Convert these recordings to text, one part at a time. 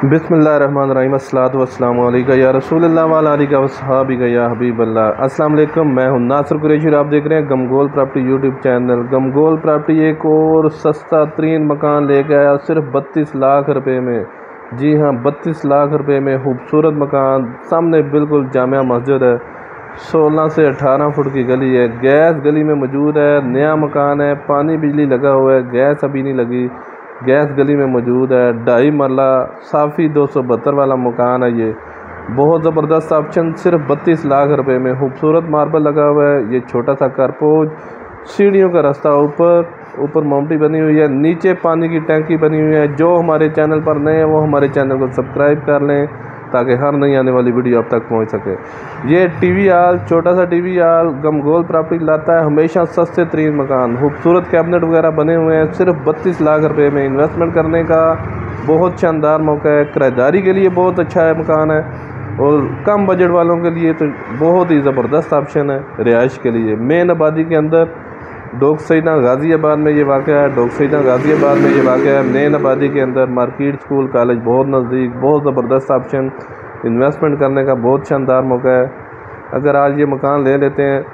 बिस्मिल्लाहिर्रहमानिर्रहीम अस्सलातु वस्सलामु अलैका या रसूलल्लाह व अला आलिका व सहाबिका या हबीबल्लाह। अस्सलाम वालेकुम, मैं हूं नासिर कुरैशी और आप देख रहे हैं गमगोल प्रॉपर्टी यूट्यूब चैनल। गमगोल प्रॉपर्टी एक और सस्ता तरीन मकान लेके आया सिर्फ 32 लाख रुपए में। जी हां, 32 लाख रुपए में खूबसूरत मकान, सामने बिल्कुल जामिया मस्जिद है, 16 से 18 फुट की गली है, गैस गली में मौजूद है, नया मकान है, पानी बिजली लगा हुआ है, गैस अभी नहीं लगी, गैस गली में मौजूद है, 2.5 मरला साफ़ी 272 वाला मकान है। ये बहुत ज़बरदस्त ऑप्शन, सिर्फ 32 लाख रुपए में। खूबसूरत मार्बल लगा हुआ है, ये छोटा सा कारपोज, सीढ़ियों का रास्ता ऊपर मोमटी बनी हुई है, नीचे पानी की टंकी बनी हुई है। जो हमारे चैनल पर नए हैं वो हमारे चैनल को सब्सक्राइब कर लें ताकि हर नई आने वाली वीडियो आप तक पहुंच सके। ये टीवी हॉल, छोटा सा टीवी हॉल गमगोल प्रॉपर्टी लाता है हमेशा सस्ते तरीन मकान। खूबसूरत कैबिनेट वगैरह बने हुए हैं, सिर्फ 32 लाख रुपए में। इन्वेस्टमेंट करने का बहुत शानदार मौका है, किराएदारी के लिए बहुत अच्छा है मकान है, और कम बजट वालों के लिए तो बहुत ही ज़बरदस्त ऑप्शन है। रिहाइश के लिए मेन आबादी के अंदर डोक सईदा गाज़ियाबाद में ये वाक़ है, डोक सईदा गाज़ियाबाद में ये वाक़ है। मेन आबादी के अंदर मार्केट, स्कूल, कॉलेज बहुत नज़दीक, बहुत ज़बरदस्त ऑप्शन। इन्वेस्टमेंट करने का बहुत शानदार मौका है। अगर आज ये मकान ले लेते हैं,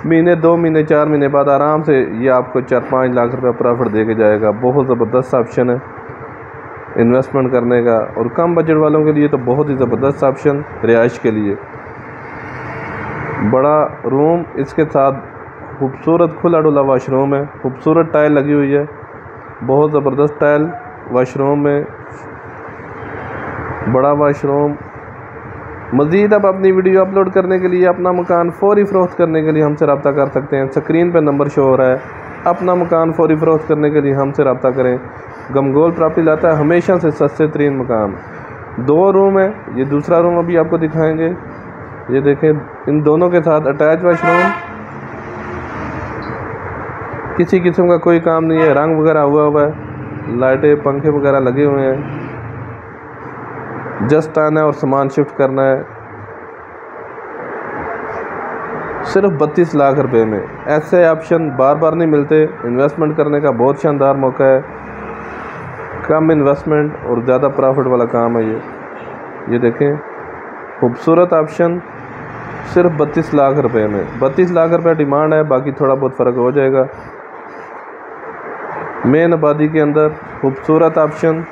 महीने 2 महीने 4 महीने बाद आराम से ये आपको 4-5 लाख रुपये प्रॉफिट दे के जाएगा। बहुत ज़बरदस्त ऑप्शन है इन्वेस्टमेंट करने का, और कम बजट वालों के लिए तो बहुत ही ज़बरदस्त ऑप्शन रिहाइश के लिए। बड़ा रूम, इसके साथ खूबसूरत खुला डुला वाशरूम है, खूबसूरत टाइल लगी हुई है, बहुत ज़बरदस्त टाइल वाशरूम में, बड़ा वाशरूम। मज़ीद आप अपनी वीडियो अपलोड करने के लिए, अपना मकान फौरी फ़रोख्त करने के लिए हमसे रब्ता कर सकते हैं। स्क्रीन पर नंबर शो हो रहा है, अपना मकान फौरी फ़रोख्त करने के लिए हमसे रब्ता करें। गमगोल प्रॉपर्टी लाता है हमेशा से सस्ते तरीन मकान। 2 रूम है, ये दूसरा रूम अभी आपको दिखाएंगे। ये देखें, इन दोनों के साथ अटैच वाशरूम, किसी किस्म का कोई काम नहीं है, रंग वगैरह हुआ है, लाइटें पंखे वगैरह लगे हुए हैं। जस्ट आना है और सामान शिफ्ट करना है। सिर्फ 32 लाख रुपए में ऐसे ऑप्शन बार बार नहीं मिलते। इन्वेस्टमेंट करने का बहुत शानदार मौका है, कम इन्वेस्टमेंट और ज़्यादा प्रॉफिट वाला काम है ये देखें, खूबसूरत ऑप्शन सिर्फ 32 लाख रुपए में। 32 लाख रुपए डिमांड है, बाकी थोड़ा बहुत फ़र्क हो जाएगा। मेन आबादी के अंदर खूबसूरत ऑप्शन।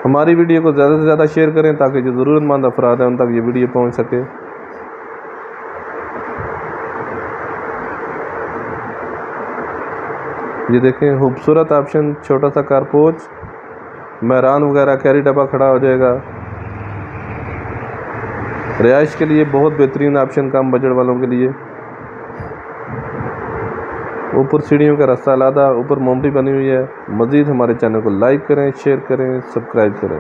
हमारी वीडियो को ज़्यादा से ज़्यादा शेयर करें ताकि जो ज़रूरतमंद अफराद हैं उन तक ये वीडियो पहुंच सके। ये देखें, खूबसूरत ऑप्शन, छोटा सा कारपोच, मेहरान वगैरह, कैरी डब्बा खड़ा हो जाएगा। रिहाइश के लिए बहुत बेहतरीन ऑप्शन, कम बजट वालों के लिए। ऊपर सीढ़ियों का रास्ता अलग, ऊपर मोमटी बनी हुई है। मज़ीद हमारे चैनल को लाइक करें, शेयर करें, सब्सक्राइब करें।